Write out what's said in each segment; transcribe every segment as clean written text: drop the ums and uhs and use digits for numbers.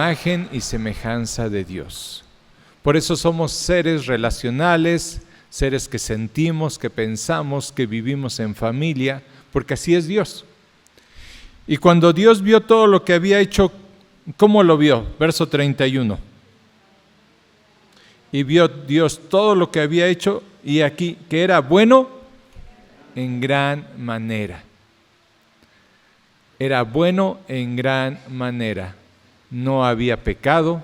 imagen y semejanza de Dios. Por eso somos seres relacionales, seres que sentimos, que pensamos, que vivimos en familia, porque así es Dios. Y cuando Dios vio todo lo que había hecho, ¿cómo lo vio? Verso 31. Y vio Dios todo lo que había hecho, y aquí, que era bueno en gran manera. Era bueno en gran manera. No había pecado,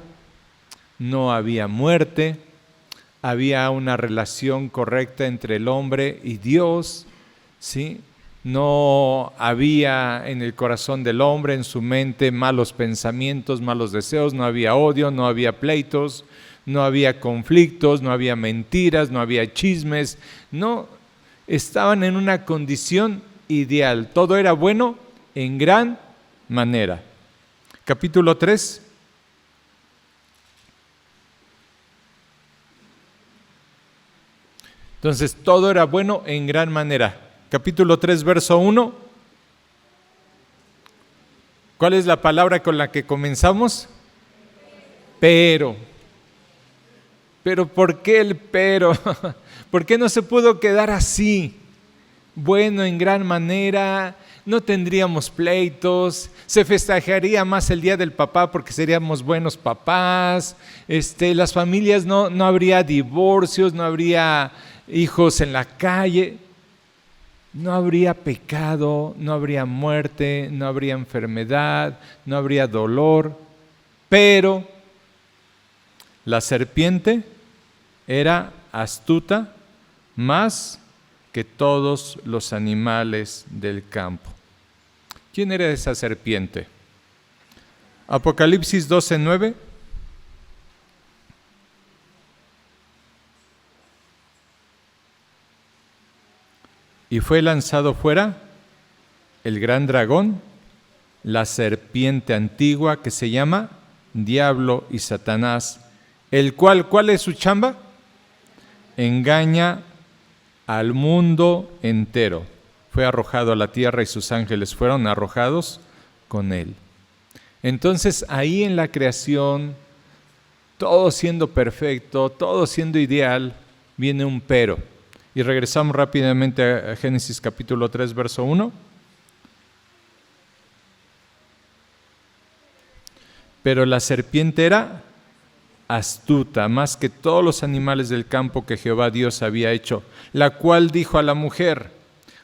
no había muerte, había una relación correcta entre el hombre y Dios, ¿sí? No había en el corazón del hombre, en su mente, malos pensamientos, malos deseos, no había odio, no había pleitos, no había conflictos, no había mentiras, no había chismes, no, estaban en una condición ideal, todo era bueno en gran manera. Capítulo 3. Entonces, todo era bueno en gran manera. Capítulo 3, verso 1. ¿Cuál es la palabra con la que comenzamos? Pero. ¿Pero por qué el pero? ¿Por qué no se pudo quedar así? Bueno, en gran manera, no tendríamos pleitos, se festejaría más el día del papá porque seríamos buenos papás, las familias no habría divorcios, no habría hijos en la calle, no habría pecado, no habría muerte, no habría enfermedad, no habría dolor, pero la serpiente era astuta más que todos los animales del campo. ¿Quién era esa serpiente? Apocalipsis 12:9. Y fue lanzado fuera el gran dragón, la serpiente antigua que se llama Diablo y Satanás, el cual, ¿cuál es su chamba? Engaña al mundo entero. Fue arrojado a la tierra y sus ángeles fueron arrojados con él. Entonces ahí en la creación, todo siendo perfecto, todo siendo ideal, viene un pero. Y regresamos rápidamente a Génesis capítulo 3, verso 1. Pero la serpiente era astuta, más que todos los animales del campo que Jehová Dios había hecho, la cual dijo a la mujer: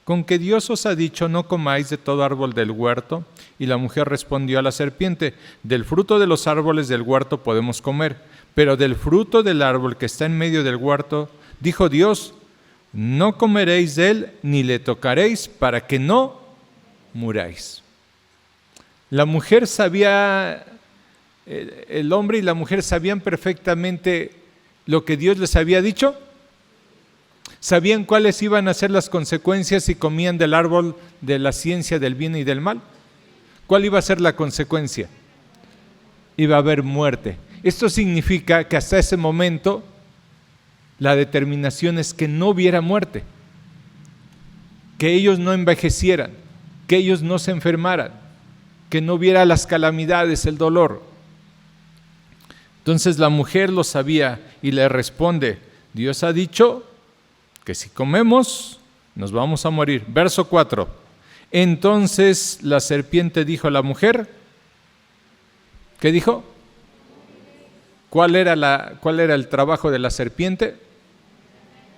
¿con que Dios os ha dicho no comáis de todo árbol del huerto? Y la mujer respondió a la serpiente: del fruto de los árboles del huerto podemos comer, pero del fruto del árbol que está en medio del huerto, dijo Dios, no comeréis de él ni le tocaréis para que no muráis. La mujer sabía, el hombre y la mujer sabían perfectamente lo que Dios les había dicho. ¿Sabían cuáles iban a ser las consecuencias si comían del árbol de la ciencia del bien y del mal? ¿Cuál iba a ser la consecuencia? Iba a haber muerte. Esto significa que hasta ese momento la determinación es que no hubiera muerte, que ellos no envejecieran, que ellos no se enfermaran, que no hubiera las calamidades, el dolor. Entonces la mujer lo sabía y le responde: Dios ha dicho que si comemos nos vamos a morir. Verso 4. Entonces la serpiente dijo a la mujer, ¿qué dijo? ¿Cuál era el trabajo de la serpiente?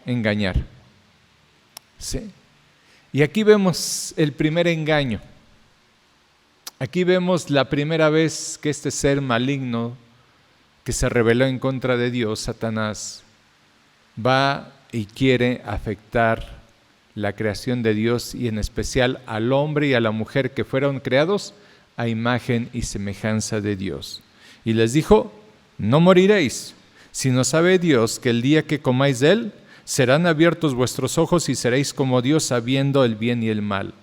Engañar. ¿Sí? Y aquí vemos el primer engaño. Aquí vemos la primera vez que este ser maligno que se rebeló en contra de Dios, Satanás, va y quiere afectar la creación de Dios y en especial al hombre y a la mujer que fueron creados a imagen y semejanza de Dios. Y les dijo: no moriréis, sino sabe Dios que el día que comáis de él, serán abiertos vuestros ojos y seréis como Dios sabiendo el bien y el mal.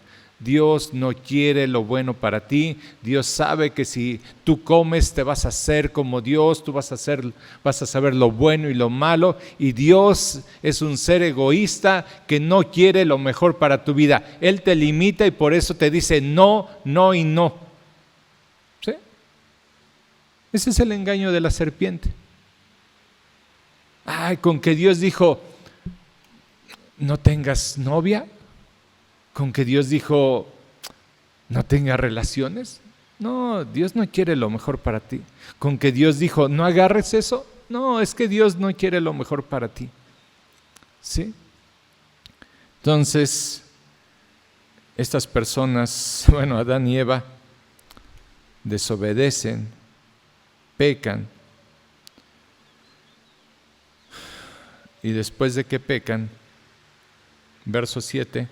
Dios no quiere lo bueno para ti. Dios sabe que si tú comes te vas a hacer como Dios, tú vas a saber lo bueno y lo malo, y Dios es un ser egoísta que no quiere lo mejor para tu vida. Él te limita y por eso te dice no, no y no. ¿Sí? Ese es el engaño de la serpiente. Con que Dios dijo, no tengas novia, con que Dios dijo, no tengas relaciones. No, Dios no quiere lo mejor para ti. Con que Dios dijo, no agarres eso. No, es que Dios no quiere lo mejor para ti. ¿Sí? Entonces, estas personas, Adán y Eva, desobedecen, pecan, y después de que pecan, verso 7,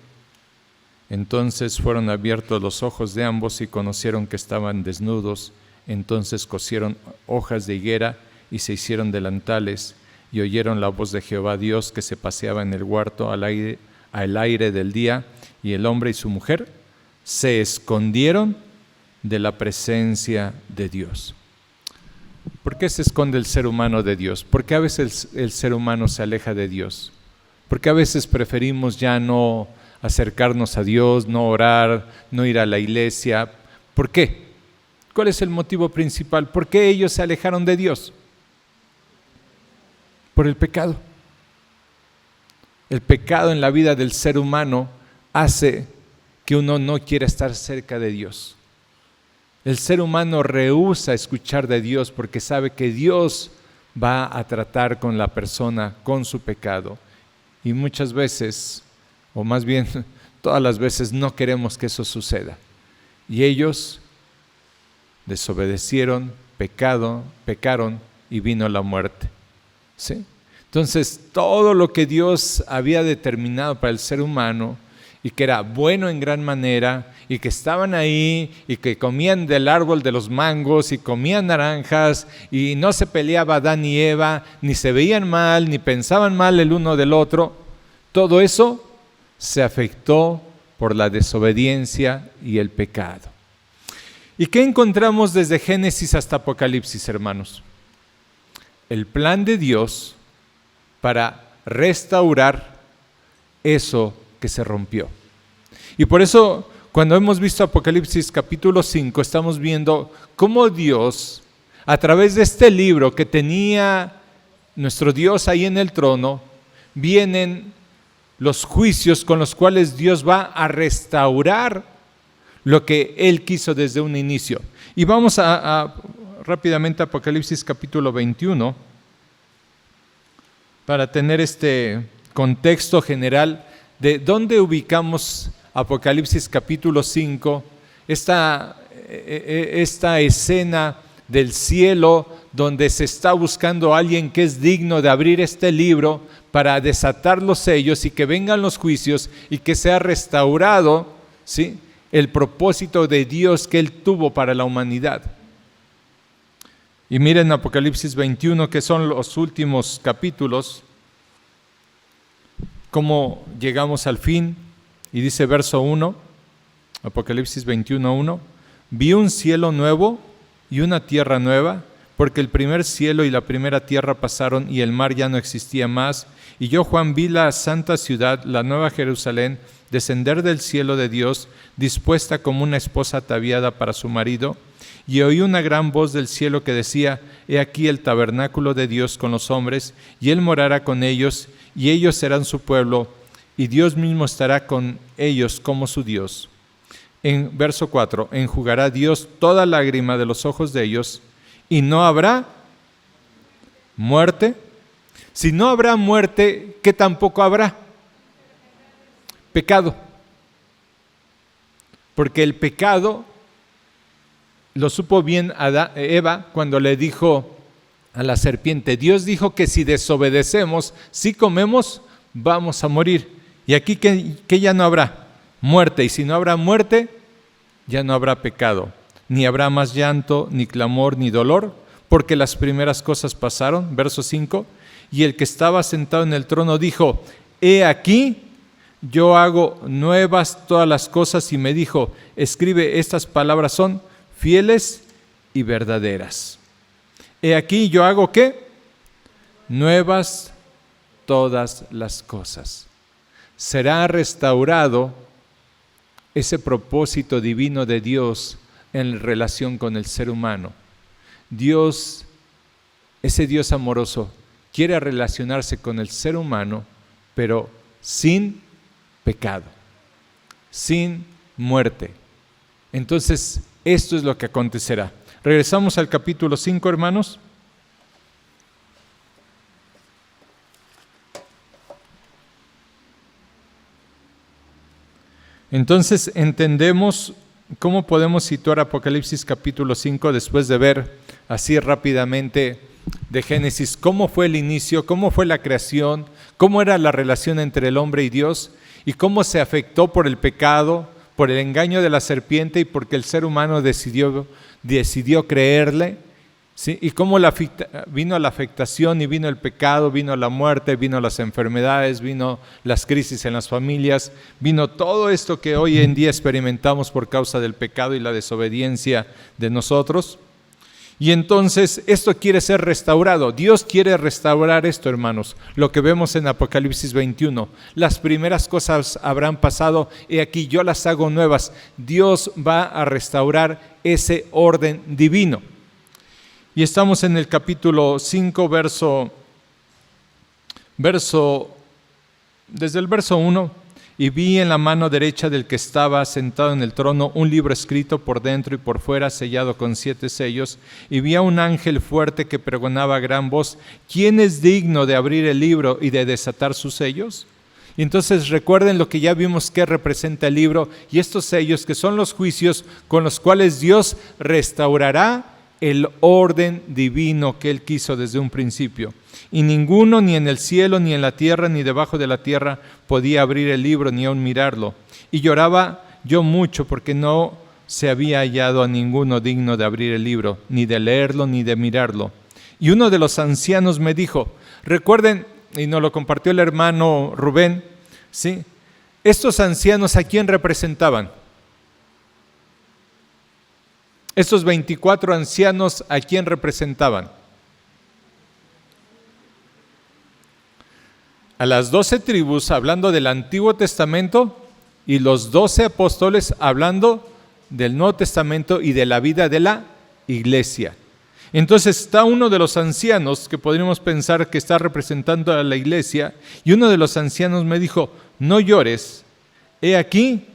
entonces fueron abiertos los ojos de ambos y conocieron que estaban desnudos. Entonces cosieron hojas de higuera y se hicieron delantales, y oyeron la voz de Jehová Dios que se paseaba en el huerto al aire del día, y el hombre y su mujer se escondieron de la presencia de Dios. ¿Por qué se esconde el ser humano de Dios? ¿Por qué a veces el ser humano se aleja de Dios? ¿Por qué a veces preferimos ya no acercarnos a Dios, no orar, no ir a la iglesia? ¿Por qué? ¿Cuál es el motivo principal? ¿Por qué ellos se alejaron de Dios? Por el pecado. El pecado en la vida del ser humano hace que uno no quiera estar cerca de Dios. El ser humano rehúsa escuchar de Dios porque sabe que Dios va a tratar con la persona, con su pecado. Y muchas veces, o más bien todas las veces, no queremos que eso suceda. Y ellos desobedecieron, pecaron y vino la muerte. ¿Sí? Entonces, todo lo que Dios había determinado para el ser humano y que era bueno en gran manera y que estaban ahí y que comían del árbol de los mangos y comían naranjas y no se peleaba Adán y Eva, ni se veían mal, ni pensaban mal el uno del otro, todo eso se afectó por la desobediencia y el pecado. ¿Y qué encontramos desde Génesis hasta Apocalipsis, hermanos? El plan de Dios para restaurar eso que se rompió. Y por eso, cuando hemos visto Apocalipsis capítulo 5, estamos viendo cómo Dios, a través de este libro que tenía nuestro Dios ahí en el trono, vienen los juicios con los cuales Dios va a restaurar lo que Él quiso desde un inicio. Y vamos rápidamente a Apocalipsis capítulo 21, para tener este contexto general de dónde ubicamos Apocalipsis capítulo 5, esta escena del cielo donde se está buscando a alguien que es digno de abrir este libro para desatar los sellos y que vengan los juicios y que sea restaurado, ¿sí?, el propósito de Dios que Él tuvo para la humanidad. Y miren Apocalipsis 21, que son los últimos capítulos, cómo llegamos al fin. Y dice verso 1, Apocalipsis 21:1, vi un cielo nuevo y una tierra nueva, porque el primer cielo y la primera tierra pasaron y el mar ya no existía más. Y yo, Juan, vi la santa ciudad, la nueva Jerusalén, descender del cielo de Dios, dispuesta como una esposa ataviada para su marido. Y oí una gran voz del cielo que decía: he aquí el tabernáculo de Dios con los hombres, y Él morará con ellos, y ellos serán su pueblo, y Dios mismo estará con ellos como su Dios. En verso 4, enjugará Dios toda lágrima de los ojos de ellos, y no habrá muerte. Si no habrá muerte, ¿qué tampoco habrá? Pecado. Porque el pecado lo supo bien Eva cuando le dijo a la serpiente: Dios dijo que si desobedecemos, si comemos, vamos a morir. Y aquí que ya no habrá muerte, y si no habrá muerte, ya no habrá pecado, ni habrá más llanto, ni clamor, ni dolor, porque las primeras cosas pasaron. Verso 5, y el que estaba sentado en el trono dijo: he aquí, yo hago nuevas todas las cosas, y me dijo: escribe, estas palabras son fieles y verdaderas. He aquí, yo hago ¿qué? Nuevas todas las cosas. Será restaurado ese propósito divino de Dios en relación con el ser humano. Dios, ese Dios amoroso, quiere relacionarse con el ser humano, pero sin pecado, sin muerte. Entonces, esto es lo que acontecerá. Regresamos al capítulo 5, hermanos. Entonces entendemos cómo podemos situar Apocalipsis capítulo 5 después de ver así rápidamente de Génesis cómo fue el inicio, cómo fue la creación, cómo era la relación entre el hombre y Dios y cómo se afectó por el pecado, por el engaño de la serpiente y porque el ser humano decidió creerle. ¿Sí? Y cómo vino la afectación y vino el pecado, vino la muerte, vino las enfermedades, vino las crisis en las familias, vino todo esto que hoy en día experimentamos por causa del pecado y la desobediencia de nosotros. Y entonces esto quiere ser restaurado. Dios quiere restaurar esto, hermanos. Lo que vemos en Apocalipsis 21. Las primeras cosas habrán pasado y aquí yo las hago nuevas. Dios va a restaurar ese orden divino. Y estamos en el capítulo 5, desde el verso 1, y vi en la mano derecha del que estaba sentado en el trono un libro escrito por dentro y por fuera, sellado con 7 sellos, y vi a un ángel fuerte que pregonaba a gran voz: ¿quién es digno de abrir el libro y de desatar sus sellos? Y entonces recuerden lo que ya vimos que representa el libro y estos sellos que son los juicios con los cuales Dios restaurará el orden divino que Él quiso desde un principio. Y ninguno, ni en el cielo, ni en la tierra, ni debajo de la tierra, podía abrir el libro, ni aun mirarlo. Y lloraba yo mucho, porque no se había hallado a ninguno digno de abrir el libro, ni de leerlo, ni de mirarlo. Y uno de los ancianos me dijo, recuerden, y nos lo compartió el hermano Rubén, ¿sí? Estos ancianos, ¿a quién representaban? Estos 24 ancianos, ¿a quién representaban? A las 12 tribus, hablando del Antiguo Testamento, y los 12 apóstoles hablando del Nuevo Testamento y de la vida de la iglesia. Entonces está uno de los ancianos, que podríamos pensar que está representando a la iglesia, y uno de los ancianos me dijo, no llores, he aquí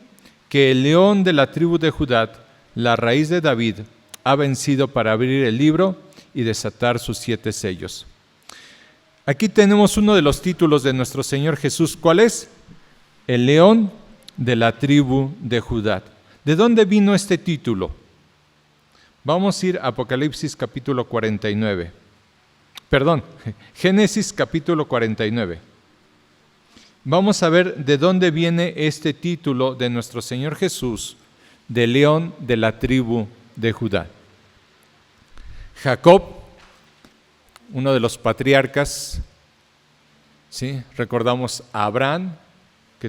que el león de la tribu de Judá, la raíz de David, ha vencido para abrir el libro y desatar sus 7 sellos. Aquí tenemos uno de los títulos de nuestro Señor Jesús. ¿Cuál es? El león de la tribu de Judá. ¿De dónde vino este título? Vamos a ir a Apocalipsis capítulo 49. Génesis capítulo 49. Vamos a ver de dónde viene este título de nuestro Señor Jesús, de león de la tribu de Judá. Jacob, uno de los patriarcas, ¿sí? Recordamos a Abraham, que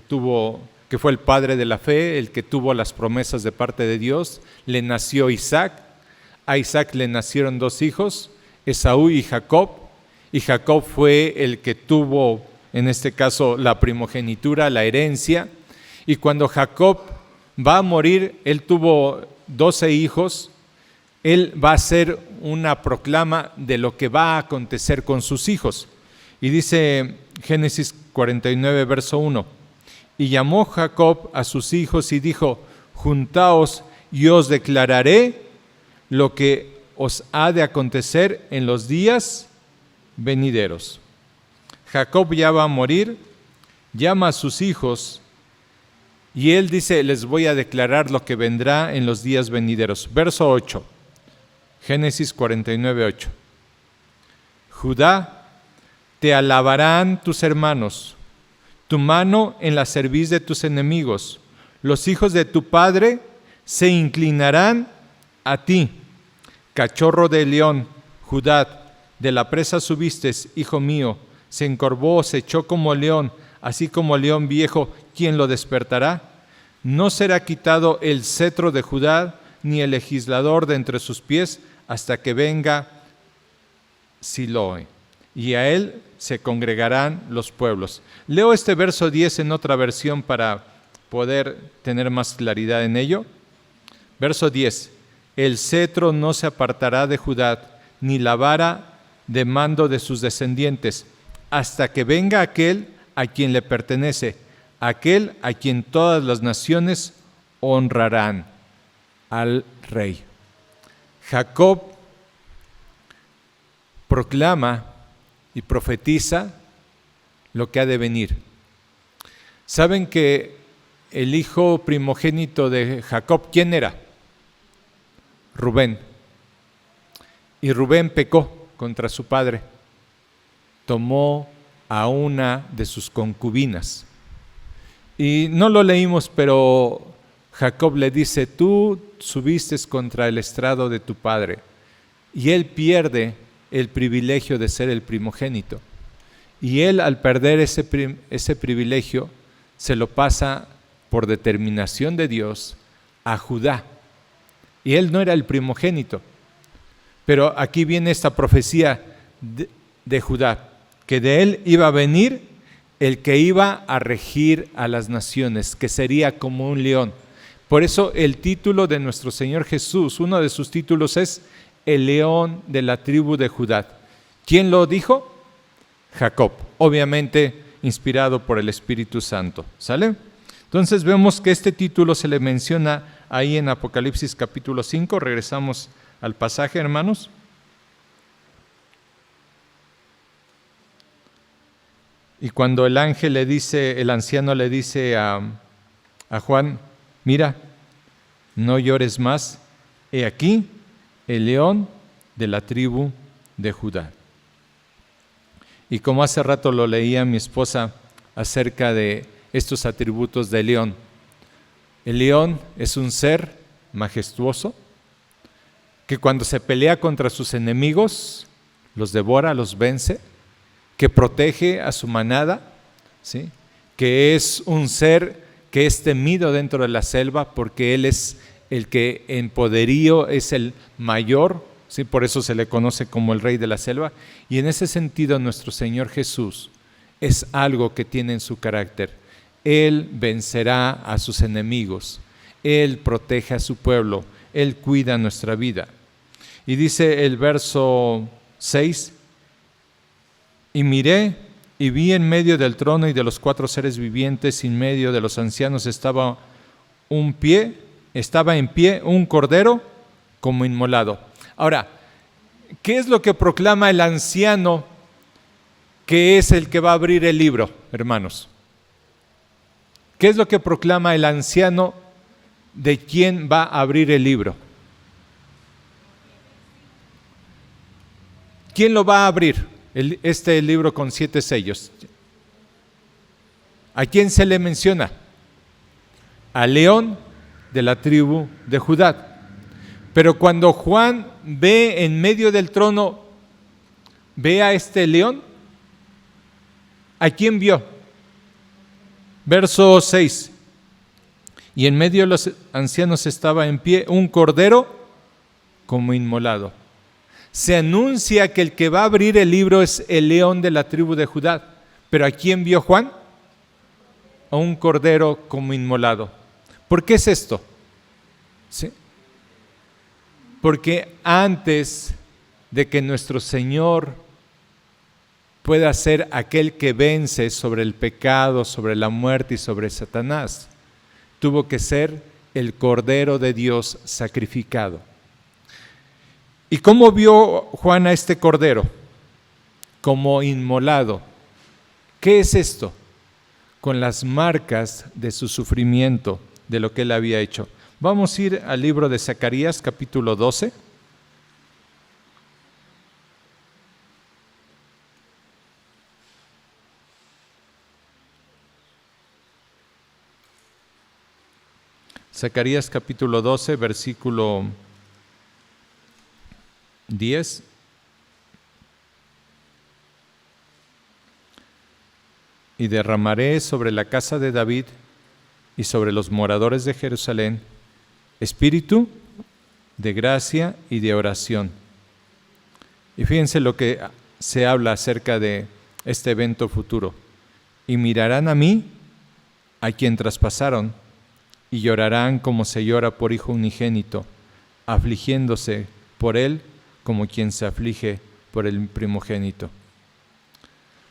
fue el padre de la fe, el que tuvo las promesas de parte de Dios. Le nació Isaac, a Isaac le nacieron 2 hijos, Esaú y Jacob fue el que tuvo, en este caso, la primogenitura, la herencia. Y cuando Jacob va a morir, él tuvo 12 hijos, él va a hacer una proclama de lo que va a acontecer con sus hijos. Y dice Génesis 49, verso 1, y llamó Jacob a sus hijos y dijo, juntaos y os declararé lo que os ha de acontecer en los días venideros. Jacob ya va a morir, llama a sus hijos, y él dice, les voy a declarar lo que vendrá en los días venideros. Verso 8, Génesis 49, 8. Judá, te alabarán tus hermanos, tu mano en la cerviz de tus enemigos. Los hijos de tu padre se inclinarán a ti. Cachorro de león, Judá, de la presa subiste, hijo mío. Se encorvó, se echó como león, así como león viejo, ¿quién lo despertará? No será quitado el cetro de Judá, ni el legislador de entre sus pies, hasta que venga Siloé, y a él se congregarán los pueblos. Leo este verso 10 en otra versión para poder tener más claridad en ello. Verso 10, el cetro no se apartará de Judá, ni la vara de mando de sus descendientes, hasta que venga aquel a quien le pertenece, aquel a quien todas las naciones honrarán, al Rey. Jacob proclama y profetiza lo que ha de venir. ¿Saben que el hijo primogénito de Jacob, quién era? Rubén. Y Rubén pecó contra su padre. Tomó a una de sus concubinas. Y no lo leímos, pero Jacob le dice: tú subiste contra el estrado de tu padre. Y él pierde el privilegio de ser el primogénito. Y él, al perder ese privilegio, se lo pasa por determinación de Dios a Judá. Y él no era el primogénito. Pero aquí viene esta profecía de Judá, que de él iba a venir el que iba a regir a las naciones, que sería como un león. Por eso el título de nuestro Señor Jesús, uno de sus títulos es el león de la tribu de Judá. ¿Quién lo dijo? Jacob, obviamente inspirado por el Espíritu Santo. ¿Sale? Entonces vemos que este título se le menciona ahí en Apocalipsis capítulo 5. Regresamos al pasaje, hermanos. Y cuando el ángel le dice, el anciano le dice a Juan: mira, no llores más, he aquí el león de la tribu de Judá. Y como hace rato lo leía mi esposa acerca de estos atributos del león. El león es un ser majestuoso que cuando se pelea contra sus enemigos, los devora, los vence, que protege a su manada, ¿sí? Que es un ser que es temido dentro de la selva porque él es el que en poderío es el mayor, ¿sí? Por eso se le conoce como el rey de la selva. Y en ese sentido nuestro Señor Jesús es algo que tiene en su carácter. Él vencerá a sus enemigos, Él protege a su pueblo, Él cuida nuestra vida. Y dice el verso 6: y miré y vi en medio del trono y de los 4 seres vivientes, en medio de los ancianos estaba en pie un cordero como inmolado. Ahora, ¿qué es lo que proclama el anciano que es el que va a abrir el libro, hermanos? ¿Qué es lo que proclama el anciano de quién va a abrir el libro? ¿Quién lo va a abrir? Este libro con 7 sellos. ¿A quién se le menciona? Al león de la tribu de Judá. Pero cuando Juan ve en medio del trono, ve a este león, ¿a quién vio? Verso 6: y en medio de los ancianos estaba en pie un cordero como inmolado. Se anuncia que el que va a abrir el libro es el león de la tribu de Judá. ¿Pero a quién vio Juan? A un cordero como inmolado. ¿Por qué es esto? ¿Sí? Porque antes de que nuestro Señor pueda ser aquel que vence sobre el pecado, sobre la muerte y sobre Satanás, tuvo que ser el Cordero de Dios sacrificado. ¿Y cómo vio Juan a este cordero? Como inmolado. ¿Qué es esto? Con las marcas de su sufrimiento, de lo que él había hecho. Vamos a ir al libro de Zacarías, capítulo 12. Zacarías capítulo 12, versículo 10. Y derramaré sobre la casa de David y sobre los moradores de Jerusalén espíritu de gracia y de oración. Y fíjense lo que se habla acerca de este evento futuro. Y mirarán a mí, a quien traspasaron, y llorarán como se llora por hijo unigénito, afligiéndose por él como quien se aflige por el primogénito.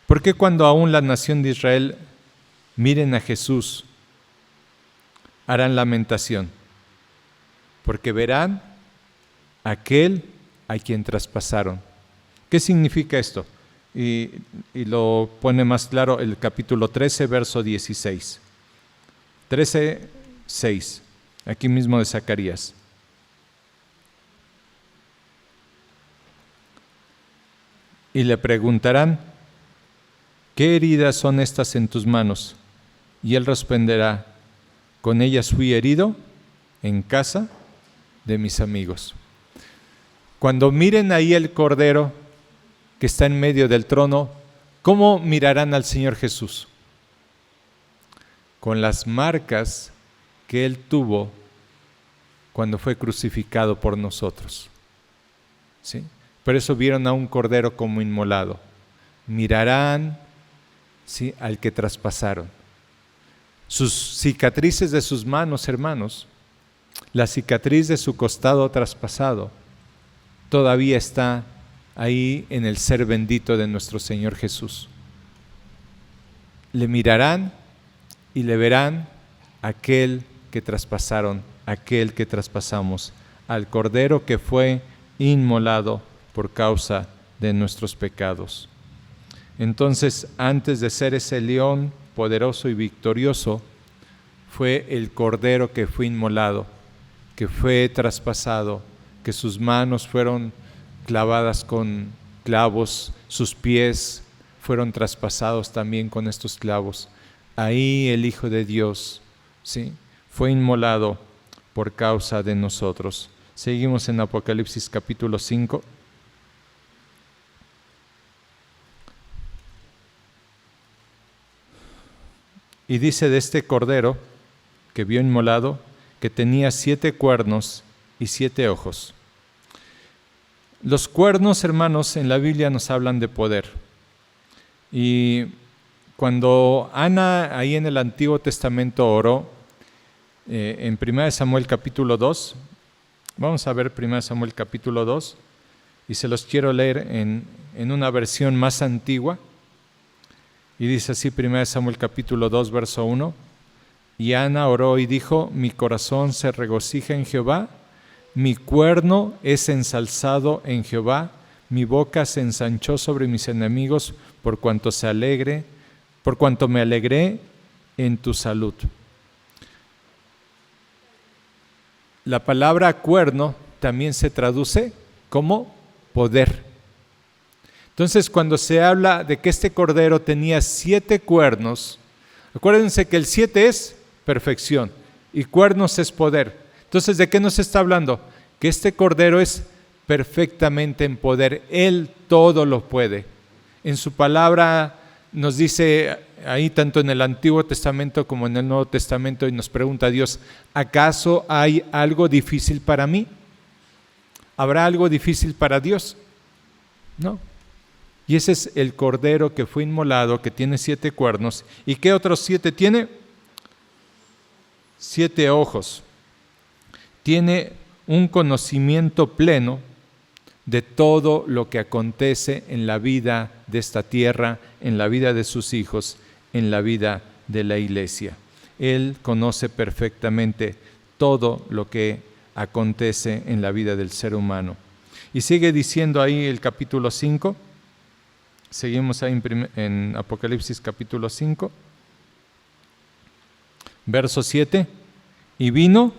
¿Por qué cuando aún la nación de Israel miren a Jesús harán lamentación? Porque verán a aquel a quien traspasaron. ¿Qué significa esto? Y lo pone más claro el capítulo 13, verso 16. 13, 6, aquí mismo de Zacarías. Y le preguntarán, ¿qué heridas son estas en tus manos? Y él responderá, con ellas fui herido en casa de mis amigos. Cuando miren ahí el Cordero que está en medio del trono, ¿cómo mirarán al Señor Jesús? Con las marcas que Él tuvo cuando fue crucificado por nosotros. ¿Sí? Por eso vieron a un Cordero como inmolado. Mirarán, ¿sí?, al que traspasaron. Sus cicatrices de sus manos, hermanos, la cicatriz de su costado traspasado, todavía está ahí en el ser bendito de nuestro Señor Jesús. Le mirarán y le verán aquel que traspasaron, aquel que traspasamos, al Cordero que fue inmolado por causa de nuestros pecados. Entonces, antes de ser ese león poderoso y victorioso, fue el Cordero que fue inmolado, que fue traspasado, que sus manos fueron clavadas con clavos, sus pies fueron traspasados también con estos clavos. Ahí el Hijo de Dios, ¿sí?, fue inmolado por causa de nosotros. Seguimos en Apocalipsis capítulo 5. Y dice de este Cordero que vio inmolado, que tenía 7 cuernos y 7 ojos. Los cuernos, hermanos, en la Biblia nos hablan de poder. Y cuando Ana ahí en el Antiguo Testamento oró, en 1 Samuel capítulo 2, vamos a ver 1 Samuel capítulo 2, y se los quiero leer en una versión más antigua. Y dice así 1 Samuel capítulo 2, verso 1, y Ana oró y dijo, mi corazón se regocija en Jehová, mi cuerno es ensalzado en Jehová, mi boca se ensanchó sobre mis enemigos por cuanto me alegré en tu salud. La palabra cuerno también se traduce como poder. Entonces, cuando se habla de que este Cordero tenía 7 cuernos, acuérdense que el 7 es perfección y cuernos es poder. Entonces, ¿de qué nos está hablando? Que este Cordero es perfectamente en poder. Él todo lo puede. En su palabra nos dice ahí tanto en el Antiguo Testamento como en el Nuevo Testamento, y nos pregunta Dios, ¿acaso hay algo difícil para mí? ¿Habrá algo difícil para Dios? No. Y ese es el Cordero que fue inmolado, que tiene 7 cuernos. ¿Y qué otros 7 tiene? 7 ojos. Tiene un conocimiento pleno de todo lo que acontece en la vida de esta tierra, en la vida de sus hijos, en la vida de la iglesia. Él conoce perfectamente todo lo que acontece en la vida del ser humano. Y sigue diciendo ahí el capítulo 5, seguimos ahí en Apocalipsis capítulo 5, verso 7, y vino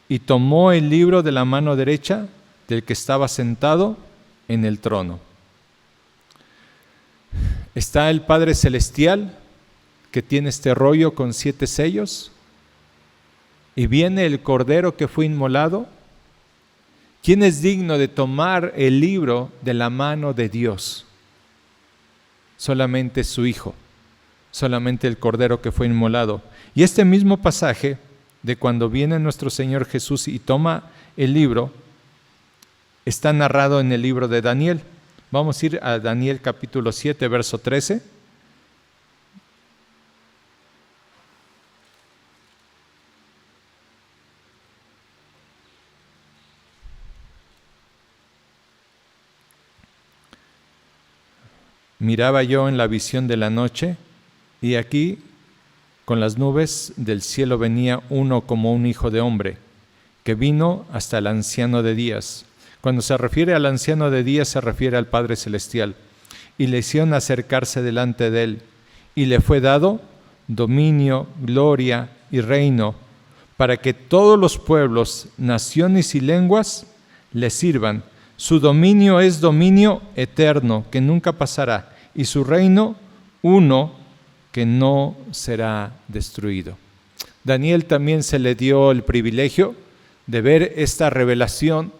y tomó el libro de la mano derecha del que estaba sentado en el trono. Está el Padre Celestial que tiene este rollo con 7 sellos, y viene el Cordero que fue inmolado. ¿Quién es digno de tomar el libro de la mano de Dios? Solamente su Hijo, solamente el Cordero que fue inmolado. Y este mismo pasaje de cuando viene nuestro Señor Jesús y toma el libro, está narrado en el libro de Daniel. Vamos a ir a Daniel capítulo 7, verso 13. miraba yo en la visión de la noche, y aquí con las nubes del cielo venía uno como un hijo de hombre, que vino hasta el anciano de días. Cuando se refiere al anciano de días, se refiere al Padre Celestial. Y le hicieron acercarse delante de él, y le fue dado dominio, gloria y reino, para que todos los pueblos, naciones y lenguas le sirvan. Su dominio es dominio eterno, que nunca pasará, y su reino uno, que no será destruido. Daniel también se le dio el privilegio de ver esta revelación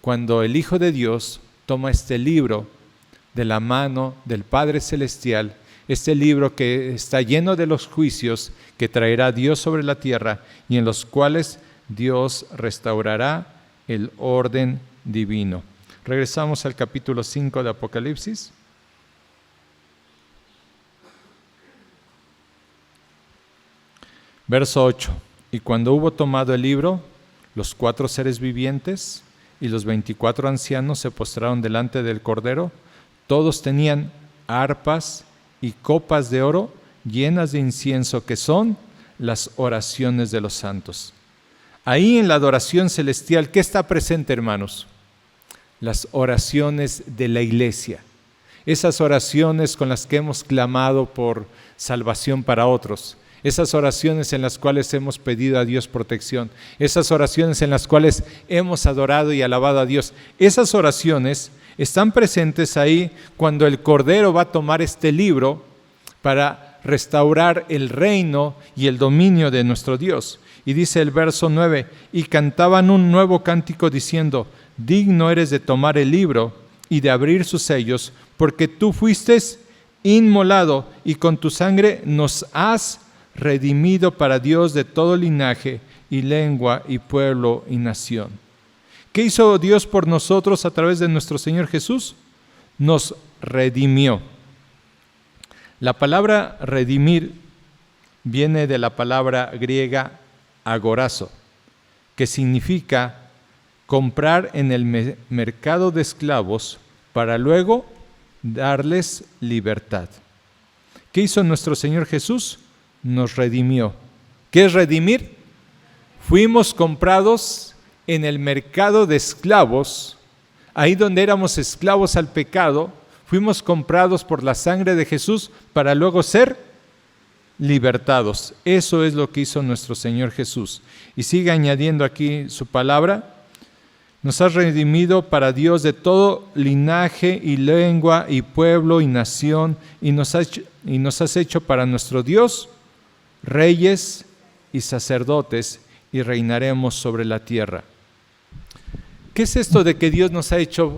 cuando el Hijo de Dios toma este libro de la mano del Padre Celestial, este libro que está lleno de los juicios que traerá Dios sobre la tierra y en los cuales Dios restaurará el orden divino. Regresamos al capítulo 5 de Apocalipsis. Verso 8. Y cuando hubo tomado el libro, los 4 seres vivientes y los 24 ancianos se postraron delante del Cordero. Todos tenían arpas y copas de oro llenas de incienso, que son las oraciones de los santos. Ahí en la adoración celestial, ¿qué está presente, hermanos? Las oraciones de la iglesia. Esas oraciones con las que hemos clamado por salvación para otros. Esas oraciones en las cuales hemos pedido a Dios protección. Esas oraciones en las cuales hemos adorado y alabado a Dios. Esas oraciones están presentes ahí cuando el Cordero va a tomar este libro para restaurar el reino y el dominio de nuestro Dios. Y dice el verso 9, y cantaban un nuevo cántico diciendo, digno eres de tomar el libro y de abrir sus sellos, porque tú fuiste inmolado y con tu sangre nos has redimido para Dios de todo linaje y lengua y pueblo y nación. ¿Qué hizo Dios por nosotros a través de nuestro Señor Jesús? Nos redimió. La palabra redimir viene de la palabra griega agorazo, que significa comprar en el mercado de esclavos para luego darles libertad. ¿Qué hizo nuestro Señor Jesús? Nos redimió. ¿Qué es redimir? Fuimos comprados en el mercado de esclavos, ahí donde éramos esclavos al pecado, fuimos comprados por la sangre de Jesús para luego ser libertados. Eso es lo que hizo nuestro Señor Jesús. Y sigue añadiendo aquí su palabra, nos has redimido para Dios de todo linaje y lengua y pueblo y nación, y nos has hecho para nuestro Dios reyes y sacerdotes, y reinaremos sobre la tierra. ¿Qué es esto de que Dios nos ha hecho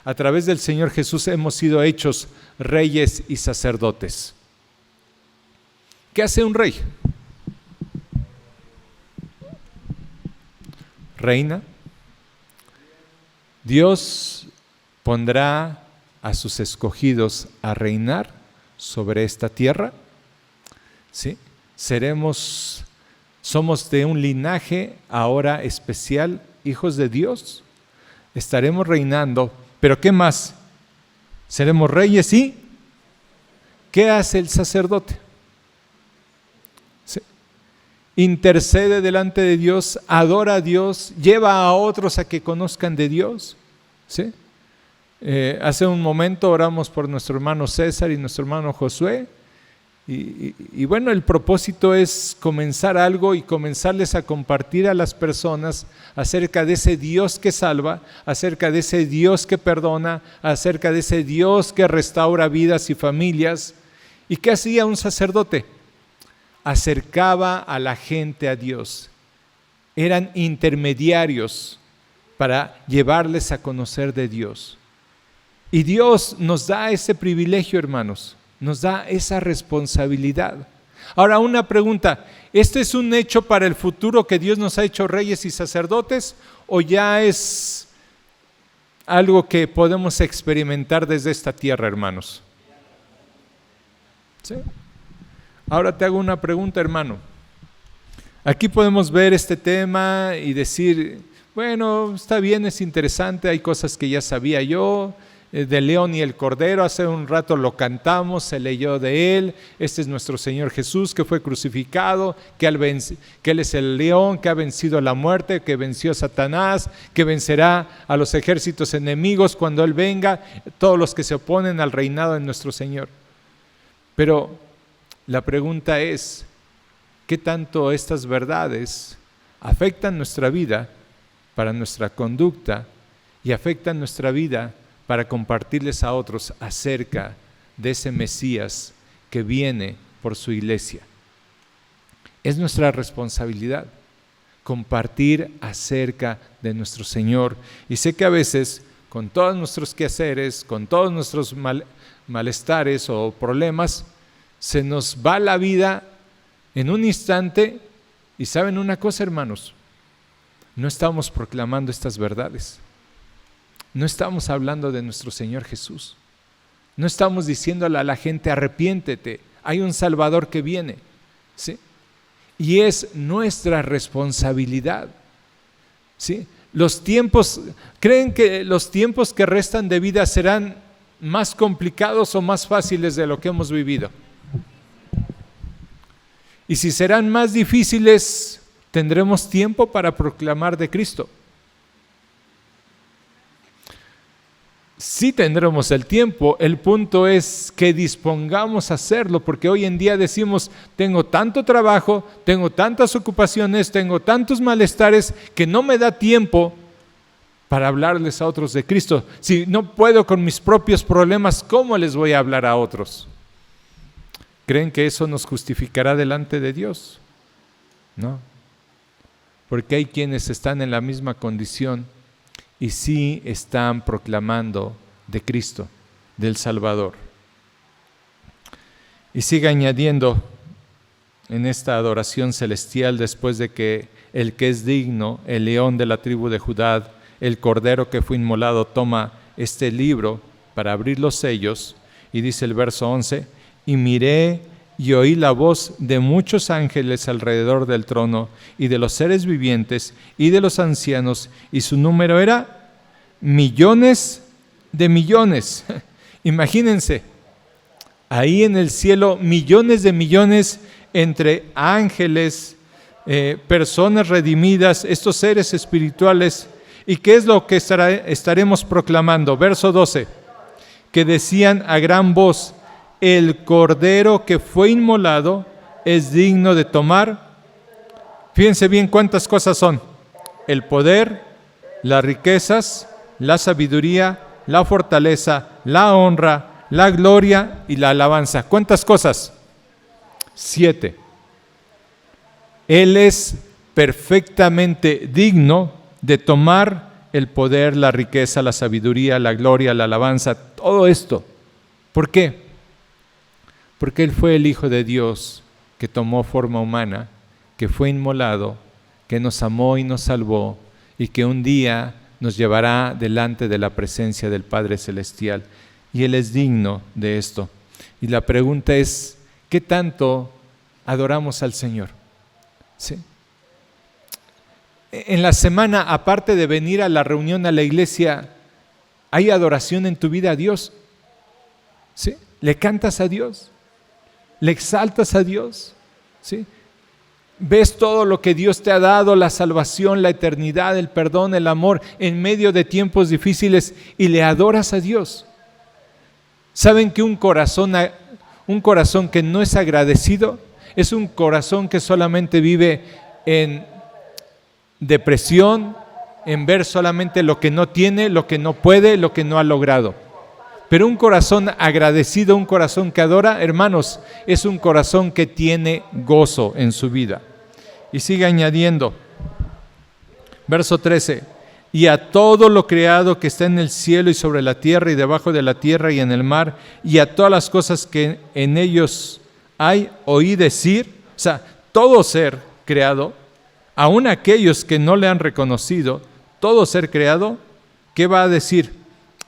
a través del Señor Jesús hemos sido hechos reyes y sacerdotes? ¿Qué hace un rey? Reina. Dios pondrá a sus escogidos a reinar sobre esta tierra. ¿Sí? Somos de un linaje ahora especial, hijos de Dios. Estaremos reinando, pero ¿qué más? Seremos reyes y ¿qué hace el sacerdote? ¿Sí? Intercede delante de Dios, adora a Dios, lleva a otros a que conozcan de Dios. ¿Sí? Hace un momento oramos por nuestro hermano César y nuestro hermano Josué. Y bueno, el propósito es comenzar algo y comenzarles a compartir a las personas acerca de ese Dios que salva, acerca de ese Dios que perdona, acerca de ese Dios que restaura vidas y familias. ¿Y qué hacía un sacerdote? Acercaba a la gente a Dios. Eran intermediarios para llevarles a conocer de Dios. Y Dios nos da ese privilegio, hermanos. Nos da esa responsabilidad. Ahora, una pregunta, ¿este es un hecho para el futuro que Dios nos ha hecho reyes y sacerdotes o ya es algo que podemos experimentar desde esta tierra, hermanos? ¿Sí? Ahora te hago una pregunta, hermano. Aquí podemos ver este tema y decir, bueno, está bien, es interesante, hay cosas que ya sabía yo, del león y el cordero. Hace un rato lo cantamos, se leyó de él. Este es nuestro Señor Jesús, que fue crucificado, que él es el león que ha vencido la muerte, que venció a Satanás, que vencerá a los ejércitos enemigos cuando Él venga, todos los que se oponen al reinado de nuestro Señor. Pero la pregunta es, ¿qué tanto estas verdades afectan nuestra vida para nuestra conducta y afectan nuestra vida para compartirles a otros acerca de ese Mesías que viene por su iglesia? Es nuestra responsabilidad compartir acerca de nuestro Señor. Y sé que a veces, con todos nuestros quehaceres, con todos nuestros malestares o problemas, se nos va la vida en un instante. Y ¿saben una cosa, hermanos? No estamos proclamando estas verdades. No estamos hablando de nuestro Señor Jesús. No estamos diciéndole a la gente: arrepiéntete, hay un Salvador que viene. ¿Sí? Y es nuestra responsabilidad. ¿Sí? ¿Creen que los tiempos que restan de vida serán más complicados o más fáciles de lo que hemos vivido? Y si serán más difíciles, ¿tendremos tiempo para proclamar de Cristo? Sí tendremos el tiempo. El punto es que dispongamos a hacerlo, porque hoy en día decimos: tengo tanto trabajo, tengo tantas ocupaciones, tengo tantos malestares que no me da tiempo para hablarles a otros de Cristo. Si no puedo con mis propios problemas, ¿cómo les voy a hablar a otros? ¿Creen que eso nos justificará delante de Dios? No, porque hay quienes están en la misma condición y sí están proclamando de Cristo, del Salvador. Y sigue añadiendo en esta adoración celestial, después de que el que es digno, el león de la tribu de Judá, el cordero que fue inmolado, toma este libro para abrir los sellos, y dice el verso 11: y miré y oí la voz de muchos ángeles alrededor del trono, y de los seres vivientes, y de los ancianos, y su número era millones de millones. Imagínense, ahí en el cielo, millones de millones entre ángeles, personas redimidas, estos seres espirituales. ¿Y qué es lo que estaremos proclamando? Verso 12, que decían a gran voz: el cordero que fue inmolado es digno de tomar. Fíjense bien cuántas cosas son: el poder, las riquezas, la sabiduría, la fortaleza, la honra, la gloria y la alabanza. ¿Cuántas cosas? 7. Él es perfectamente digno de tomar el poder, la riqueza, la sabiduría, la gloria, la alabanza, todo esto. ¿Por qué? Porque Él fue el Hijo de Dios que tomó forma humana, que fue inmolado, que nos amó y nos salvó, y que un día nos llevará delante de la presencia del Padre Celestial. Y Él es digno de esto. Y la pregunta es: ¿qué tanto adoramos al Señor? ¿Sí? En la semana, aparte de venir a la reunión a la iglesia, ¿hay adoración en tu vida a Dios? ¿Sí? ¿Le cantas a Dios? ¿Le exaltas a Dios? ¿Sí? ¿Ves todo lo que Dios te ha dado, la salvación, la eternidad, el perdón, el amor, en medio de tiempos difíciles, y le adoras a Dios? ¿Saben que un corazón que no es agradecido es un corazón que solamente vive en depresión, en ver solamente lo que no tiene, lo que no puede, lo que no ha logrado? Pero un corazón agradecido, un corazón que adora, hermanos, es un corazón que tiene gozo en su vida. Y sigue añadiendo, verso 13: y a todo lo creado que está en el cielo y sobre la tierra y debajo de la tierra y en el mar, y a todas las cosas que en ellos hay, oí decir, o sea, todo ser creado, aun aquellos que no le han reconocido, todo ser creado, ¿qué va a decir?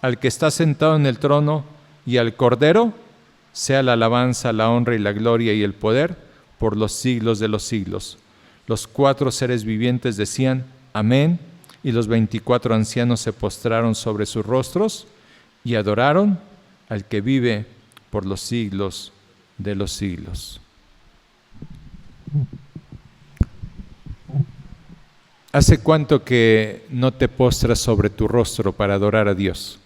Al que está sentado en el trono y al Cordero, sea la alabanza, la honra y la gloria y el poder por los siglos de los siglos. Los 4 seres vivientes decían: amén, y los 24 ancianos se postraron sobre sus rostros y adoraron al que vive por los siglos de los siglos. ¿Hace cuánto que no te postras sobre tu rostro para adorar a Dios?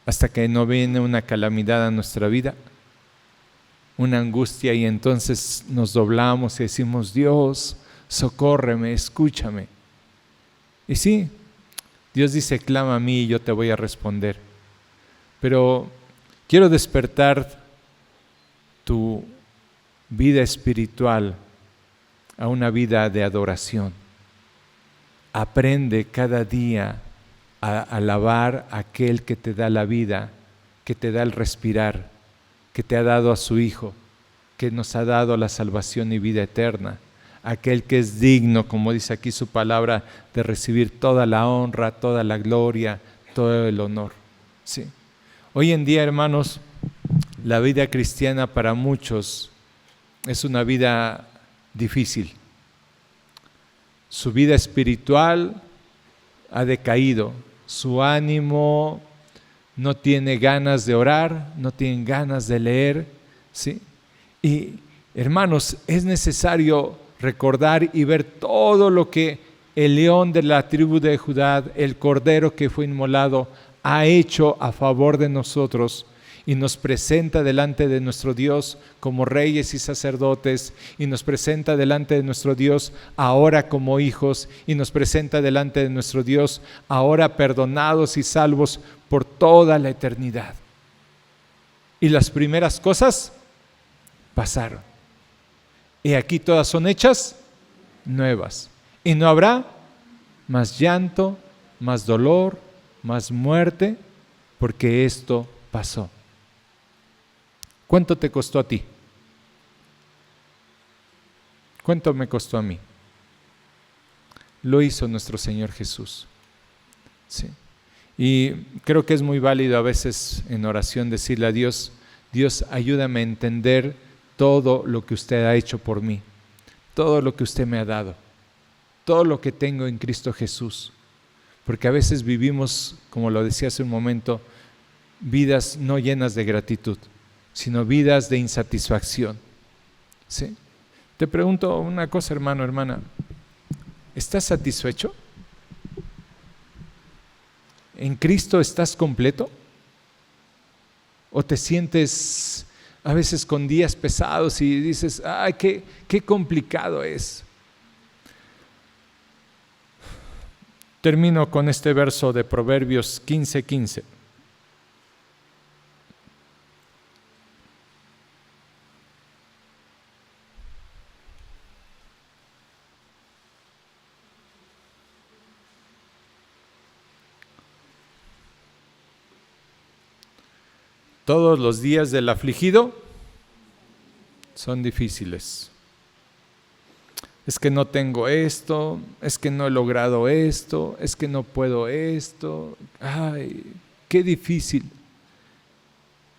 Hasta que no viene una calamidad a nuestra vida, una angustia, y entonces nos doblamos y decimos: Dios, socórreme, escúchame. Y sí, Dios dice: clama a mí y yo te voy a responder. Pero quiero despertar tu vida espiritual a una vida de adoración. Aprende cada día a alabar a aquel que te da la vida, que te da el respirar, que te ha dado a su Hijo, que nos ha dado la salvación y vida eterna, aquel que es digno, como dice aquí su palabra, de recibir toda la honra, toda la gloria, todo el honor. Sí. Hoy en día, hermanos, la vida cristiana para muchos es una vida difícil. Su vida espiritual ha decaído, su ánimo no tiene ganas de orar, no tiene ganas de leer, ¿sí? Y hermanos, es necesario recordar y ver todo lo que el león de la tribu de Judá, el cordero que fue inmolado, ha hecho a favor de nosotros, y nos presenta delante de nuestro Dios como reyes y sacerdotes, y nos presenta delante de nuestro Dios ahora como hijos, y nos presenta delante de nuestro Dios ahora perdonados y salvos por toda la eternidad. Y las primeras cosas pasaron, y aquí todas son hechas nuevas, y no habrá más llanto, más dolor, más muerte, porque esto pasó. ¿Cuánto te costó a ti? ¿Cuánto me costó a mí? Lo hizo nuestro Señor Jesús. Sí. Y creo que es muy válido a veces en oración decirle a Dios: Dios, ayúdame a entender todo lo que usted ha hecho por mí, todo lo que usted me ha dado, todo lo que tengo en Cristo Jesús. Porque a veces vivimos, como lo decía hace un momento, vidas no llenas de gratitud, sino vidas de insatisfacción. ¿Sí? Te pregunto una cosa, hermano, hermana: ¿estás satisfecho? ¿En Cristo estás completo? ¿O te sientes a veces con días pesados y dices: ¡ay, qué complicado es! Termino con este verso de Proverbios 15:15. Todos los días del afligido son difíciles. Es que no tengo esto, es que no he logrado esto, es que no puedo esto. ¡Ay, qué difícil!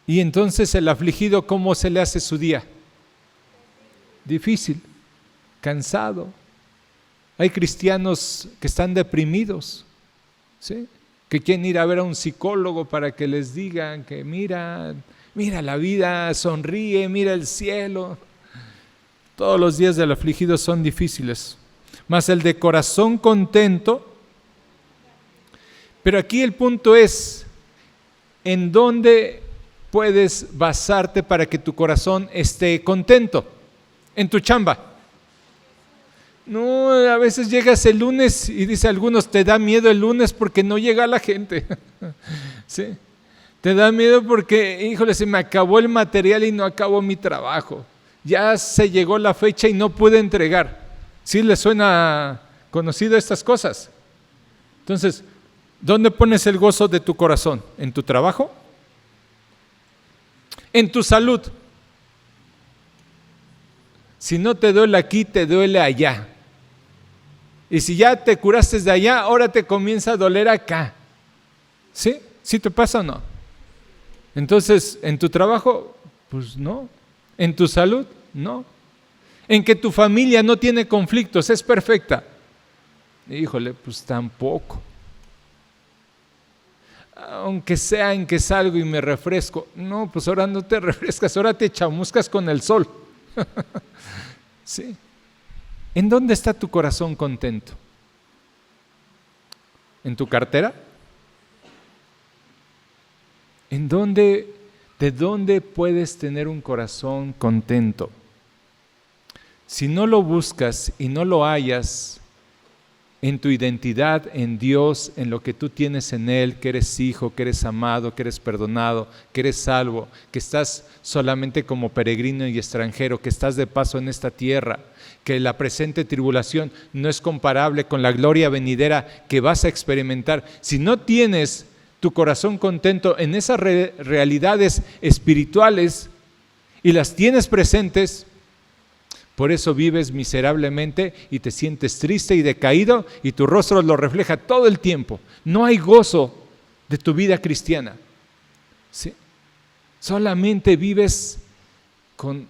Y entonces el afligido, ¿cómo se le hace su día? Difícil, cansado. Hay cristianos que están deprimidos, ¿sí?, que quieren ir a ver a un psicólogo para que les digan que mira la vida, sonríe, mira el cielo. Todos los días del afligido son difíciles, mas el de corazón contento. Pero aquí el punto es: ¿en dónde puedes basarte para que tu corazón esté contento? En tu chamba. No, a veces llegas el lunes y dice algunos: te da miedo el lunes porque no llega la gente. ¿Sí? Te da miedo porque, híjole, se me acabó el material y no acabó mi trabajo. Ya se llegó la fecha y no pude entregar. ¿Sí les suena conocido estas cosas? Entonces, ¿dónde pones el gozo de tu corazón? ¿En tu trabajo? ¿En tu salud? Si no te duele aquí, te duele allá. Y si ya te curaste de allá, ahora te comienza a doler acá. ¿Sí? ¿Sí te pasa o no? Entonces, ¿en tu trabajo? Pues no. ¿En tu salud? No. ¿En que tu familia no tiene conflictos, es perfecta? Híjole, pues tampoco. aunque sea en que salgo y me refresco. No, pues ahora no te refrescas, ahora te chamuscas con el sol. ¿Sí? ¿En dónde está tu corazón contento? ¿En tu cartera? ¿De dónde puedes tener un corazón contento? Si no lo buscas y no lo hallas en tu identidad en Dios, en lo que tú tienes en Él, que eres hijo, que eres amado, que eres perdonado, que eres salvo, que estás solamente como peregrino y extranjero, que estás de paso en esta tierra, que la presente tribulación no es comparable con la gloria venidera que vas a experimentar. Si no tienes tu corazón contento en esas realidades espirituales y las tienes presentes, por eso vives miserablemente y te sientes triste y decaído y tu rostro lo refleja todo el tiempo. No hay gozo de tu vida cristiana. ¿Sí? Solamente vives con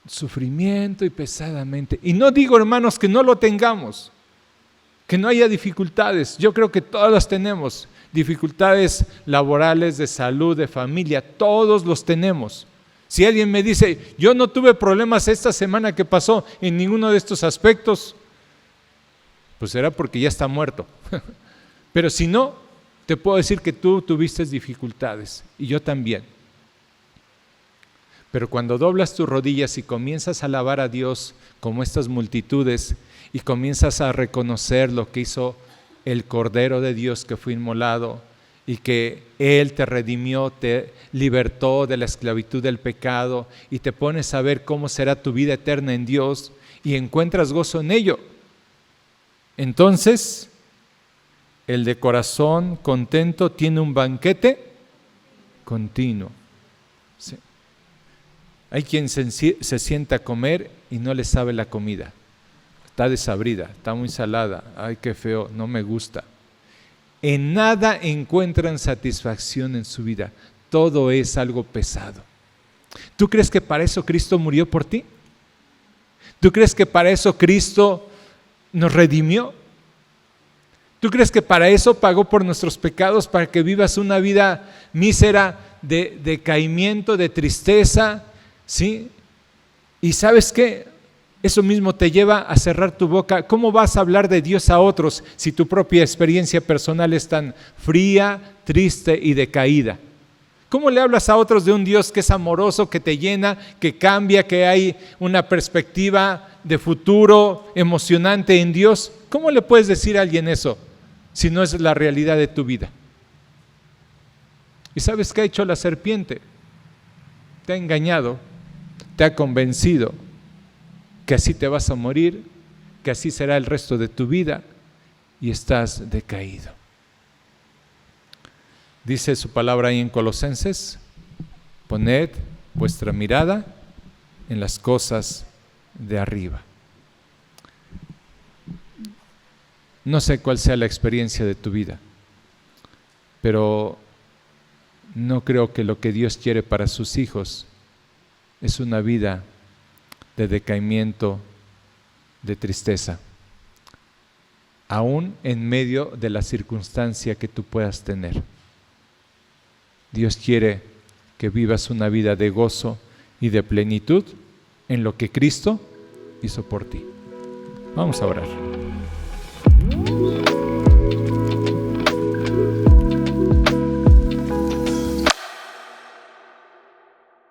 sufrimiento y pesadamente. Y no digo, hermanos, que no lo tengamos, que no haya dificultades. Yo creo que todas las tenemos. Dificultades laborales, de salud, de familia, todos los tenemos. Si alguien me dice, yo no tuve problemas esta semana que pasó en ninguno de estos aspectos, pues será porque ya está muerto. Pero si no, te puedo decir que tú tuviste dificultades y yo también. Pero cuando doblas tus rodillas y comienzas a alabar a Dios como estas multitudes y comienzas a reconocer lo que hizo el Cordero de Dios que fue inmolado y que Él te redimió, te libertó de la esclavitud del pecado y te pones a ver cómo será tu vida eterna en Dios y encuentras gozo en ello, entonces el de corazón contento tiene un banquete continuo. Sí. Hay quien se sienta a comer y no le sabe la comida. Está desabrida, está muy salada, ay qué feo, no me gusta. En nada encuentran satisfacción en su vida, todo es algo pesado. ¿Tú crees que para eso Cristo murió por ti? ¿Tú crees que para eso Cristo nos redimió? ¿Tú crees que para eso pagó por nuestros pecados, para que vivas una vida mísera de decaimiento, de tristeza? ¿Sí? ¿Y sabes qué? Eso mismo te lleva a cerrar tu boca. ¿Cómo vas a hablar de Dios a otros si tu propia experiencia personal es tan fría, triste y decaída? ¿Cómo le hablas a otros de un Dios que es amoroso, que te llena, que cambia, que hay una perspectiva de futuro emocionante en Dios? ¿Cómo le puedes decir a alguien eso si no es la realidad de tu vida? ¿Y sabes qué ha hecho la serpiente? Te ha engañado, te ha convencido que así te vas a morir, que así será el resto de tu vida y estás decaído. Dice su palabra ahí en Colosenses, poned vuestra mirada en las cosas de arriba. No sé cuál sea la experiencia de tu vida, pero no creo que lo que Dios quiere para sus hijos es una vida de decaimiento, de tristeza, aún en medio de la circunstancia que tú puedas tener. Dios quiere que vivas una vida de gozo y de plenitud en lo que Cristo hizo por ti. Vamos a orar.